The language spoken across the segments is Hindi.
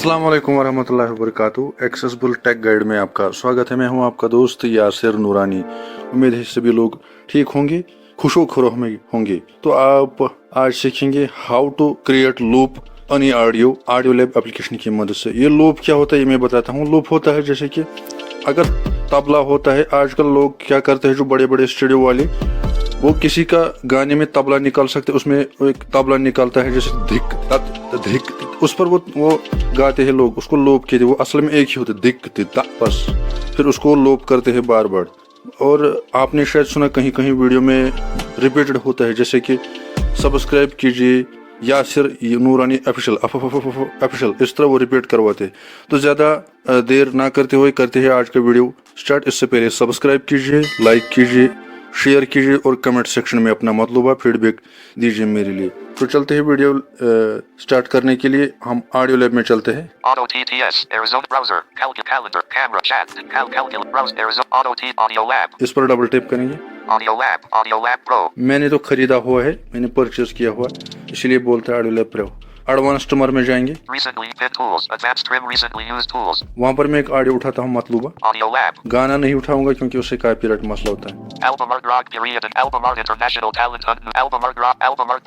अस्सलाम वालेकुम वरहमतुल्लाहि वबरकातुहू। एक्सेसिबल टेक गाइड में आपका स्वागत है। मैं हूं आपका दोस्त यासिर नूरानी। उम्मीद है सभी लोग ठीक होंगे, खुशो खरोह में होंगे। तो आप आज सीखेंगे how to create loop on audio lab application की मदद से। ये लूप क्या होता है ये मैं बताता हूँ। लूप होता है जैसे कि अगर तबला होता है, आजकल लोग क्या करते हैं, जो बड़े बड़े स्टूडियो वाले, वो किसी का गाने में तबला निकाल सकते, उसमें एक तबला निकालता है जैसे धिक तत धिक, उस पर वो गाते हैं लोग, उसको लोप कहते हैं। वो असल में एक ही होता है, धिक ता, बस फिर उसको लोप करते हैं बार बार। और आपने शायद सुना कहीं कहीं वीडियो में रिपीटेड होता है, जैसे कि सब्सक्राइब कीजिए यासिर नूरानी ऑफिशियल, इस तरह वो रिपीट करवाते। तो ज़्यादा देर ना करते हुए करते हैं आज का वीडियो स्टार्ट। इससे पहले सब्सक्राइब कीजिए, लाइक कीजिए, शेयर कीजिए और कमेंट सेक्शन में अपना मतलूबा फीडबैक दीजिए मेरे लिए। तो चलते हैं वीडियो स्टार्ट करने के लिए हम ऑडियो लैब में चलते हैं। Auto TTS, Arizona browser, calendar, camera, chat, calculate, browse, Arizona, Audio Lab. इस पर डबल टैप करेंगे। Audio Lab Pro. मैंने तो खरीदा हुआ है, मैंने परचेज किया हुआ, इसलिए बोलते हैं ऑडियो लैब प्रो। एडवांस टमर में जाएंगे, Recently pinned tools, advanced trim, recently used tools. वहाँ पर मैं एक ऑडियो उठाता हूँ मतलूबा। Audio Lab. गाना नहीं उठाऊंगा क्योंकि उससे कॉपीराइट मसला होता है। Album art rock period and album art international talent unknown. Album art rock, album art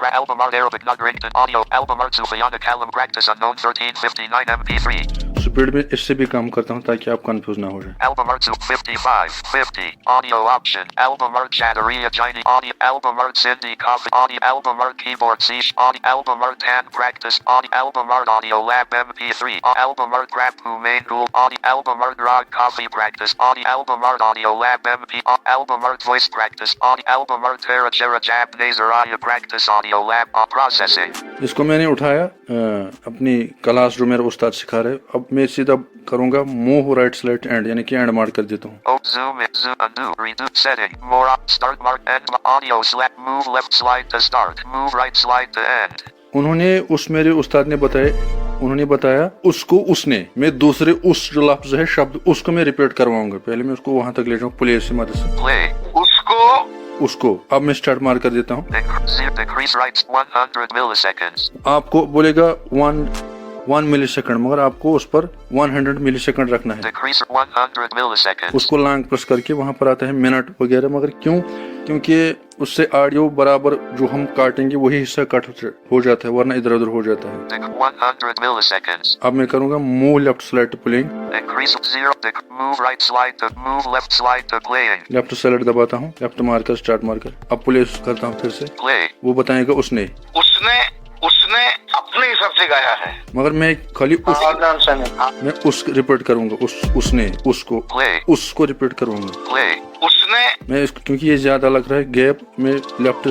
Arabic not ranked in audio. Album art Sufiyana Kalam practice unknown 1359 MP3. Speed में इससे भी कम करता हूँ ताकि आप कंफ्यूज ना हो जाए। Album art 5550 audio option. Album art Chatteria Giny audio. Album art Cindy Coffee audio. Album art keyboard C audio. Album art hand practice audio. Album art audio lab MP3. Album art crap who main tool audio. Album art rock coffee practice audio. Album art audio lab MP. Album art voice practice audio. Album art Terra Jab Nazaraya practice audio lab processing. इसको मैंने उठाया अपनी क्लास जो मेरा उस्ताद सिखा रहे। अब मैं सीधा करूंगा मूव राइट स्लाइड एंड, यानी कि एंड मार्क कर देता हूँ। Oh, zoom in, zoom, undo, redo, setting, more, start mark, end, audio, select, move left slide to start, move right slide to end. उन्होंने उस मेरे उस्ताद ने बताया उसको, उसने, मैं दूसरे उस जो लफ्ज है शब्द उसको मैं रिपीट करवाऊंगा। पहले मैं उसको वहां तक ले जाऊँ प्ले से मदद से। Play. उसको अब मैं स्टार्ट मार्क कर देता हूँ। Decrease right 100 milliseconds. आपको बोलेगा 1 मिली सेकंड, मगर आपको उस पर 100 मिली सेकंड रखना है। Decrease 100 milliseconds. उसको लॉन्ग प्रेस करके वहां पर आता है मिनट वगैरह, मगर क्यों? क्योंकि उससे ऑडियो बराबर जो हम काटेंगे वही हिस्सा कट हो जाता है, वरना इधर उधर हो जाता है। 100 milliseconds. अब मैं करूंगा move left slide to playing. Increase 0. Move right slide to move left slide to playing. Left slide दबाता हूँ, लेफ्ट मार्कर स्टार्ट मार्कर। अब प्ले करता हूँ फिर से। Play. वो बताएगा उसने अपने हिसाब से गाया है, मगर मैं खाली मैं उस रिपीट करूंगा, उसने, उसको, Play. उसको रिपीट करूंगा। Play. मैं क्योंकि ये ज्यादा लग रहा है गैप, मैं लेफ्ट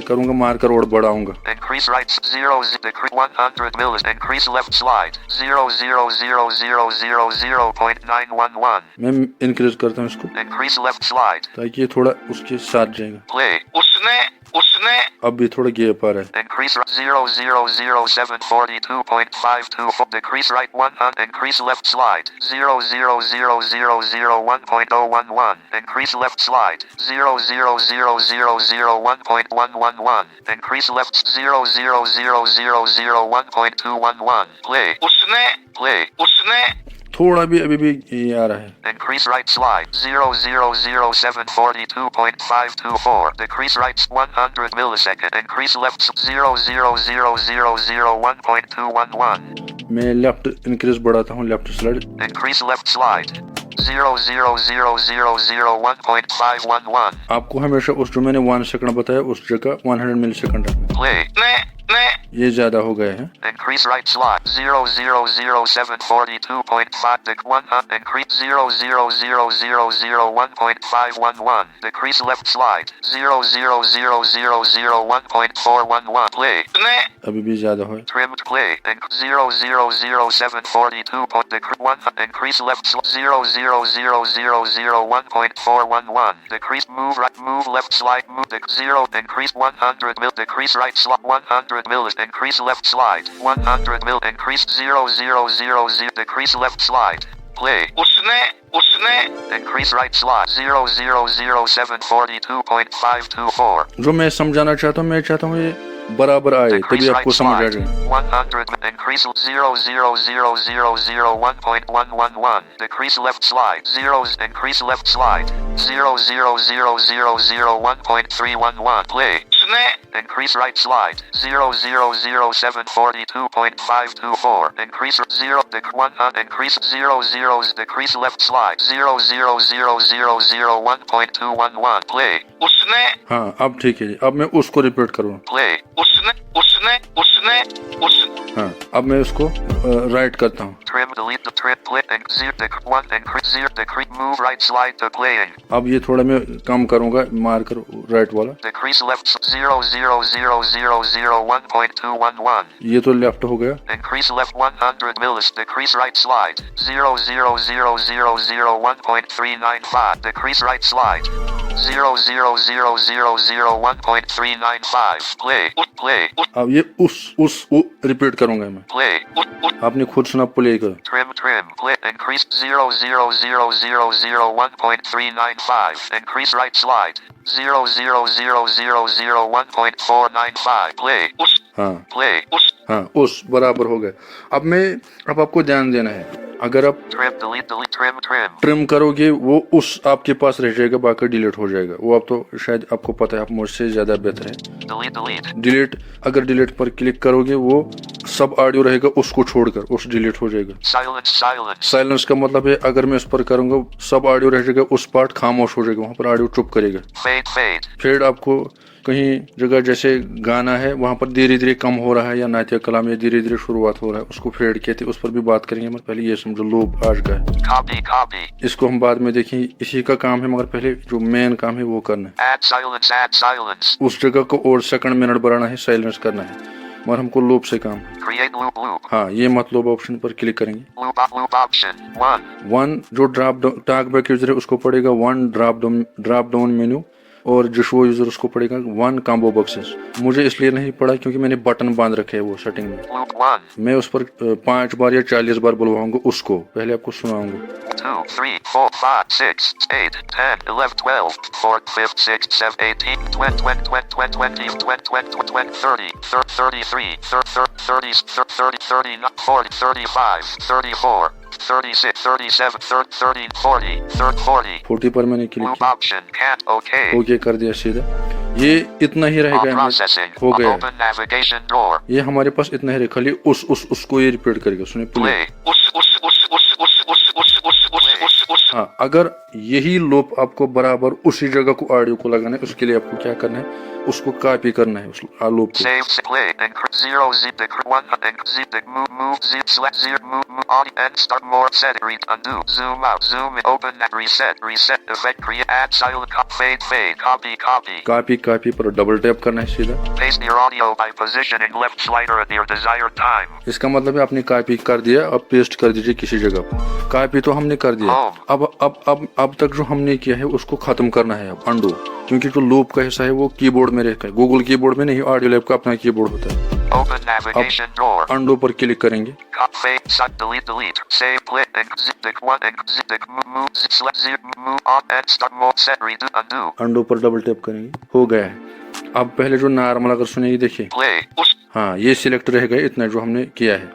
करूंगा मार्कर और बढ़ाऊंगा। Increase right 0. Decrease 100 millis. Increase left slide 0.911. मैं इंक्रीज करता हूँ इसको Increase left slide. ताकि ये थोड़ा उसके साथ जाएगा। Play. अब भी थोड़ा गैप आ रहा है। Increase right 0.00742.524. Decrease right 100. Increase left slide 0.001.011. Increase left slide 0.001.111. Increase left 0.001.211. Play. Play. थोड़ा भी अभी भी ये आ रहा है। Increase right slide 0.00742.524. Decrease right 100 millisecond. Increase left 0.001.211. मैं लेफ्ट इंक्रीज बढ़ाता हूँ, left slide. Increase left slide 0.001.511. आपको हमेशा उस जो मैंने 1 सेकंड बताया उस जगह 100 मिली सेकंड रखना। Play. ये ज्यादा हो गए हैं। Increase right slide 0.00742.5. Increase 0.001.511. Decrease left slide 0.001.411. Play. अभी भी ज्यादा हो। Trimmed play. 0.00742. Increase left 0.001.411. Decrease move right, move left slide, move 0. Increase 100 mil. Decrease right slide 100 mil. Increase left slide 100 mil. Increase 0.000. Decrease left slide. Play. Increase right slide 0.00742.524. जो मैं समझाना चाहता हूँ, मैं चाहता हूँ ये बराबर आए तभी Decrease आपको right समझ आ slide. जाए। 100. Increase 00001.111. Decrease left slide. Zeros. Increase left slide. 00001.311. Play. Increase right slide. 0000742.524. Increase 100. Increase 00. Decrease left slide. 00001.211. Play. हाँ अब ठीक है जी, अब मैं उसको रिपीट करूँ। Play. हाँ अब मैं उसको राइट करता हूँ। Trim, delete the trim, split, and zero, one, increase, zero, decrease, move right slide to playing. अब ये थोड़ा मैं कम करूँगा, मार्कर राइट वाला। Decrease left 00001.211. ये तो लेफ्ट हो गया। Increase left 100 millis. Decrease right slide 00001.395. Decrease right slide 00001.395. Play. अब ये उस रिपीट करूँगा मैं। Play. आपने खुद सुना, प्ले कर। Trim, play, increase 00001.395. Increase right slide 00001.495. Play. हाँ Play. हाँ उस बराबर हो गया। अब आपको ध्यान देना है, अगर आप Trim, delete, trim. ट्रिम करोगे वो उस आपके पास रह जाएगा, बाकी डिलीट हो जाएगा। वो आप तो शायद आपको पता है, आप मुझसे ज्यादा बेहतर है। Delete. डिलीट, अगर डिलीट पर क्लिक करोगे वो सब ऑडियो रहेगा उसको छोड़कर उस डिलीट हो जाएगा। Silence. साइलेंस का मतलब है अगर मैं इस पर करूंगा सब ऑडियो रह जाएगा, उस पार्ट खामोश हो जाएगा, वहाँ पर ऑडियो चुप करेगा। Fade. फेड आपको कहीं जगह जैसे गाना है वहाँ पर धीरे धीरे कम हो रहा है, या नाट्य कला में धीरे धीरे शुरुआत हो रहा है, उसको फेड कहते हैं। उस पर भी बात करेंगे, मगर पहले ये समझो लूप आज का है। Copy. इसको हम बाद में देखेंगे, इसी का काम है, मगर पहले जो मेन काम है वो करना है। Add silence. उस जगह को और सेकंड मिनट बढ़ाना है, साइलेंस करना है, मगर हमको लूप से काम है। Create loop. हाँ ये मत लूप ऑप्शन पर क्लिक करेंगे। Loop option 1. वन जो टॉक बैक यूजर है उसको पड़ेगा वन ड्रॉप डाउन मेन्यू, और जो शो यूजर उसको पड़ेगा वन कॉम्बो बॉक्सेस। मुझे इसलिए नहीं पड़ा क्योंकि मैंने बटन बांध रखे है वो सेटिंग में। Loop 1. मैं उस पर 5 बार या 40 बार बुलवाऊंगा उसको, पहले आपको सुनाऊंगा। 2, 3, 4, 5, 6, 8, 10, 11, 12, 4, 5, 6, 7, 18, 20, 20, 20, 30, 33, 30, 39, 40, 35, 34, 36, 37, 13, 40, 40 पर मैंने क्लिक loop किया, option can't. Okay. ओके कर दिया सीधा। ये इतना ही रहेगा, Processing. हो गया। Open navigation door. ये हमारे पास इतना ही रहेगा, खाली उसको ये रिपीट करेगा। सुनिए प्ले। Play. हाँ अगर यही लूप आपको बराबर उसी जगह को ऑडियो को लगाना है, उसके लिए आपको क्या करना है, उसको कॉपी करना है उस लूप को। Save, play, zero, z, one, z, move, z, select, zero, move, audio, and start more, set, read, undo, zoom out, zoom in, open, reset, effect, create, add, silent, fade, copy. Copy पर डबल टैप करना है सीधा। Paste your audio by positioning left slider at your desired time. इसका मतलब है आपने कॉपी कर दिया, अब पेस्ट कर दीजिए किसी जगह पर। कॉपी तो हमने कर दिया, अब तक जो हमने किया है उसको खत्म करना है। अब अंडू, क्योंकि जो लूप का हिस्सा है वो कीबोर्ड में रहता है, गूगल कीबोर्ड में नहीं, ऑडियो लैब का अपना कीबोर्ड होता है। Open navigation door. अंडू पर क्लिक करेंगे। Fade, delete, save, play, move, select, zero, move, on, and start more, set, redo, undo. Undo पर डबल टैप करेंगे, हो गया है। अब पहले जो नॉर्मल अगर सुनेगी देखिए, Play. हाँ ये सिलेक्ट रह गया, इतना जो हमने किया है।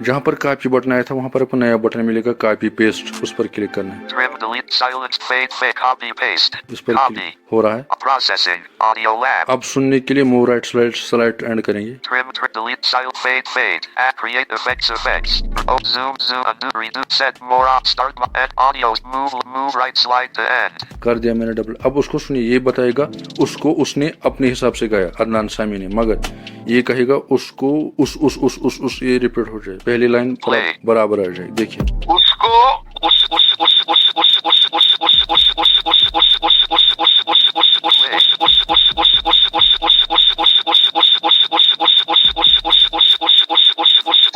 जहाँ पर कॉपी बटन आया था वहाँ पर आपको नया बटन मिलेगा कॉपी पेस्ट, उस पर क्लिक करना है। Trim, delete, silence, fade, copy, paste. इस पर क्लिक हो रहा है। Processing, audio lab. अब सुनने के लिए मूव राइट स्लाइड एंड करेंगे। Trim, delete, silence, fade. Add, create effects. Zoom, undo, redo, set, more, start, and audios, move right slide to end. कर दिया मैंने डबल। अब उसको सुनिए, ये बताएगा उसको उसने अपने हिसाब से गाया अदनान सामी ने, मगर ये कहेगा उसको उस ये रिपीट हो जाए, पहली लाइन बराबर आ जाए। देखिए उसको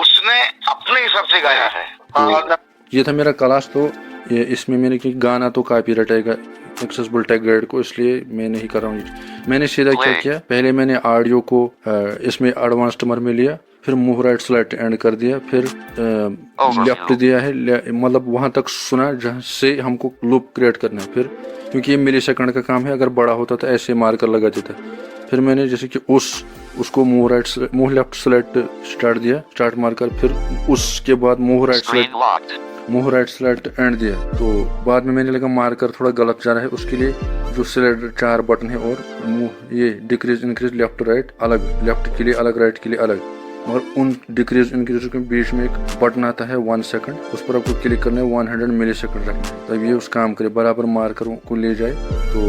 उसने अपने हिसाब से गाया है। ये था मेरा क्लास। तो ये इसमें मैंने कि गाना तो कॉपीराइट आएगा एक्सेसिबल टैग गाइड को, इसलिए मैं नहीं कर रहा हूँ। मैंने सीधा क्या किया, पहले मैंने ऑडियो को इसमें एडवांस्ड मोड में लिया, फिर मूव राइट स्लाइड एंड कर दिया, फिर लेफ्ट दिया है, मतलब वहां तक सुना जहां से हमको लूप क्रिएट करना है। फिर क्योंकि ये मिली सेकंड का काम है, अगर बड़ा होता तो ऐसे मार्कर लगा देता, फिर मैंने जैसे कि उसको मूव लेफ्ट सेलेक्ट स्टार्ट दिया, स्टार्ट मारकर फिर उसके बाद मूव राइट सेलेक्ट एंड दिया। तो बाद में मैंने लगा मार्कर थोड़ा गलत जा रहा है, उसके लिए जो सेलेक्ट 4 बटन है और ये डिक्रीज इंक्रीज लेफ्ट राइट अलग, लेफ्ट के लिए अलग, राइट के लिए अलग, और उन डिक्रीज इंक्रीज के बीच में एक बटन आता है 1 सेकंड, उस पर आपको क्लिक करना है, 100 मिली सेकंड रखना है, तब ये उस काम करे बराबर मार्कर को ले जाए। तो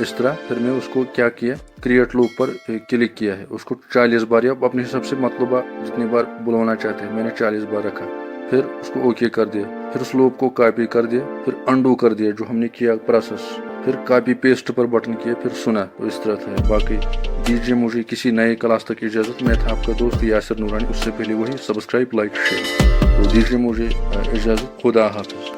इस तरह फिर मैं उसको क्या किया, क्रिएट लूप पर क्लिक किया है, उसको 40 बार या अपने हिसाब से मतलब जितनी बार बुलाना चाहते हैं, मैंने 40 बार रखा। फिर उसको ओके कर दिया, फिर उस लूप को कॉपी कर दिया, फिर अंडू कर दिया जो हमने किया प्रोसेस, फिर कॉपी पेस्ट पर बटन किया, फिर सुना। तो इस तरह था। बाकी दीजिए मुझे किसी नए क्लास तक इजाज़त। मैं था आपका दोस्त यासिर नूरानी, उससे पहले वही सब्सक्राइब, लाइक, शेयर। तो दीजिए मुझे इजाज़त। खुदा हाफिज़।